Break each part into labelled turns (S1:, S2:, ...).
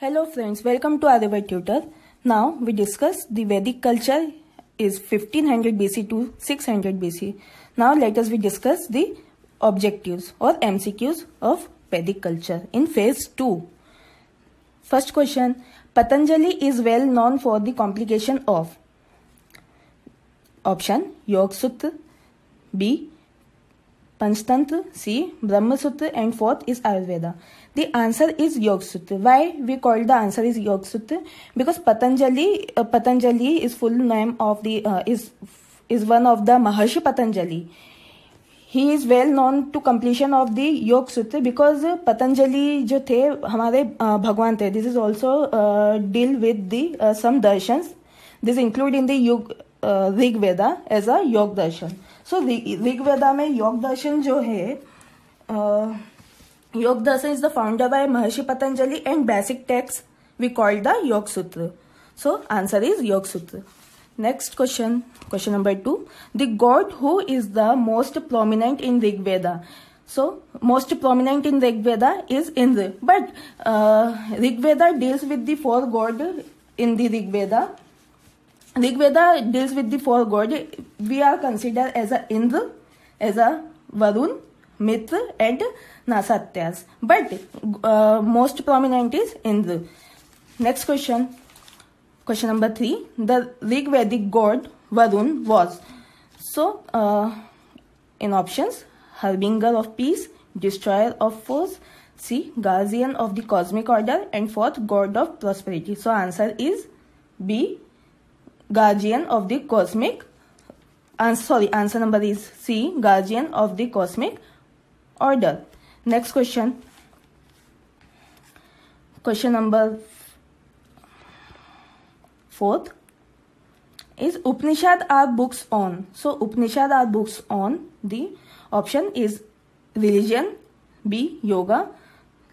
S1: Hello friends, welcome to Aryabhat Tutor. Now we discuss the Vedic culture is 1500 BC to 600 BC. Now let us discuss the objectives or MCQs of Vedic culture in phase 2. First question, Patanjali is well known for the complication of option Yoga Sutra, B Panchtantra, C Brahma Sutra, and fourth is Ayurveda. The answer is Yoga Sutra. Why we call the answer is Yoga Sutra? Because Patanjali is full name of the is one of the Maharshi Patanjali. He is well known to completion of the Yoga Sutra because Patanjali जो थे हमारे भगवान थे. This is also deal with the some darshans. This include in the Rig Veda as a Yoga darshan. So Rig Veda में योग दर्शन जो है योग darshan is the founder by Maharshi Patanjali and basic text we call the Yoga Sutra. So answer is Yoga Sutra. Next question number 2. The god who is the most prominent in Rig Veda. So most prominent in Rig Veda is Indra. But Rig Veda deals with the 4 gods in the Rig Veda. Rig Veda deals with the 4 gods. We are considered as a Indra, as a Varun, Mitra and Nasatyas. But most prominent is Indra. Next question. Question number 3. The Rig Vedic god Varun was. So in options, harbinger of peace, destroyer of foes, C guardian of the cosmic order, and fourth god of prosperity. So answer is B guardian of the cosmic. Answer number is C guardian of the cosmic order. Next question. Question number 4th is Upanishad are books on. So Upanishad are books on. The option is religion, B yoga,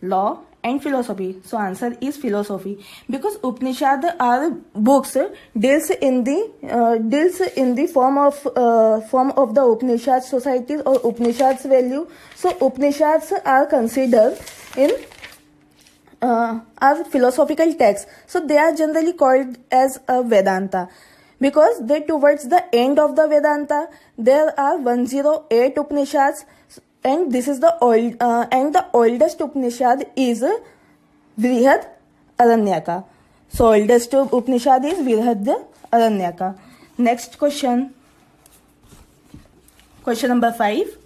S1: law and philosophy. So answer is philosophy because Upanishad are books deals in the form of the Upanishad societies or Upanishads value. So Upanishads are considered in are philosophical texts. So they are generally called as a Vedanta because they towards the end of the Vedanta there are 108 Upanishads. And this is the oldest Upanishad is Vrihad Aranyaka. So oldest Upanishad is Vrihad Aranyaka. Next question. Question number 5.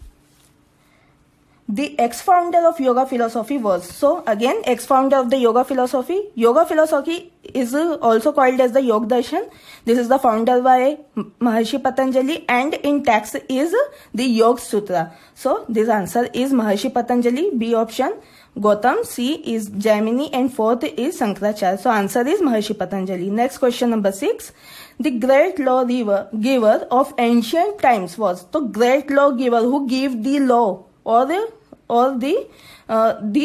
S1: The ex-founder of yoga philosophy was. So again, ex-founder of the yoga philosophy. Yoga philosophy is also called as the Yoga Darshan. This is the founder by Maharshi Patanjali and in text is the Yoga Sutra. So this answer is Maharshi Patanjali, B option. Gautam, C is Jaimini and fourth is Shankaracharya. So answer is Maharshi Patanjali. Next question number 6. The great law giver of ancient times was. So great law giver who gave the law or the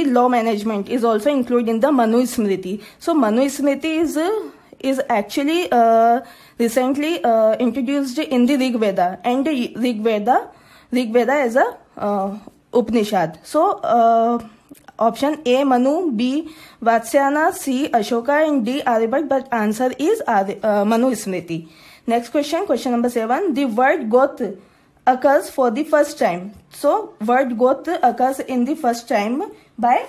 S1: law management is also included in the Manu Smriti. So Manu Smriti is actually recently introduced in the Rig Veda, and the Rig Veda is a Upanishad. So option A Manu, B Vatsyana, C Ashoka and D Aryabhat, but answer is Manu Smriti. Next question number 7. The word Gotra occurs for the first time. So word Gotra occurs in the first time by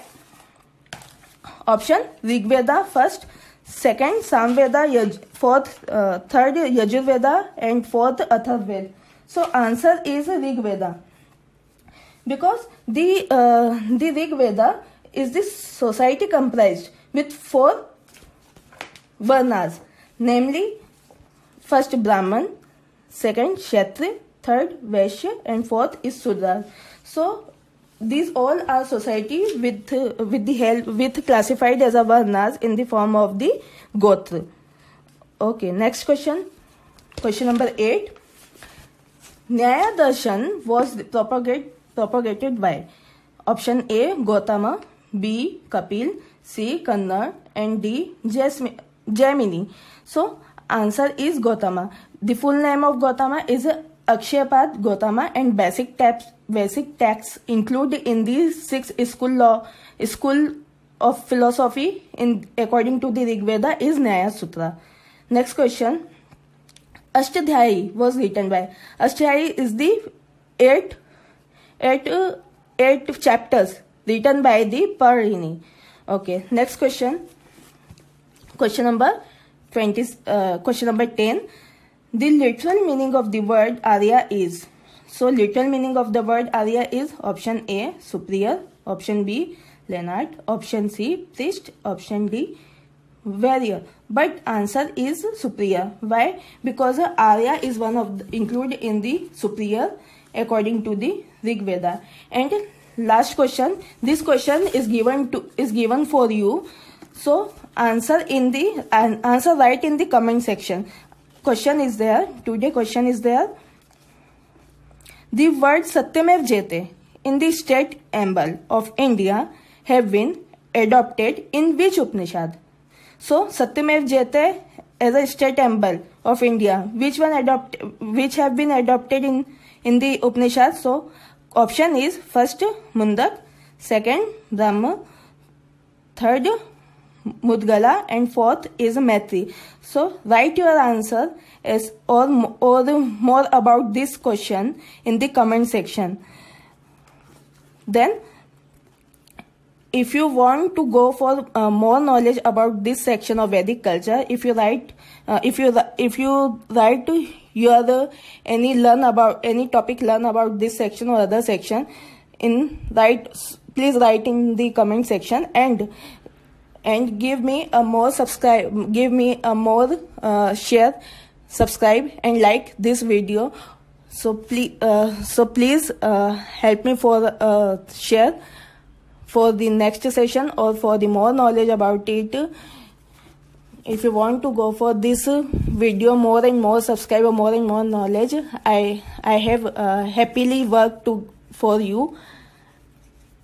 S1: option Rig Veda first, second Samveda, fourth third Yajurveda and fourth Atharvaveda. So answer is Rig Veda because the Rig Veda is this society comprised with 4 varnas, namely first Brahman, second Kshatriya, third Vaishya and fourth is Sudra. So these all are society with the help with classified as a varnas in the form of the Gotra. Okay, next question. Question number 8. Nyaya Darshan was propagated by option A Gautama, B Kapil, C Kannar and D Jaimini. So answer is Gautama. The full name of Gautama is Akshayapad Gautama and basic texts include in the 6 school of philosophy according to the Rig Veda is Nyaya Sutra. Next question. Ashtadhyayi was written by. Ashtadhyayi is the eight chapters written by the Parini. Okay. Next question. Question number 10. The literal meaning of the word Arya is. So literal meaning of the word Arya is option A, superior, option B, Leonard, option C, priest, option D, warrior. But answer is superior. Why? Because Arya is one of included in the superior according to the Rig Veda. And last question. This question is given for you. So answer right in the comment section. Question is there. Today question is there. The word Satyamev Jayate in the state emblem of India have been adopted in which Upanishad? So Satyamev Jayate as a state emblem of India, which have been adopted in the Upanishad? So option is first Mundak, second Brahma, third Mudgala, and fourth is Maitri. So write your answer or more about this question in the comment section. Then if you want to go for more knowledge about this section of Vedic culture, if you write any topic learn about this section or other section, please write in the comment section and give me a more share, subscribe and like this video. So please help me for share for the next session or for the more knowledge about it. If you want to go for this video more and more subscriber, more and more knowledge, I have happily worked for you.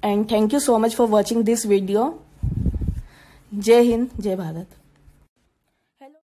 S1: And thank you so much for watching this video. जय हिंद, जय भारत.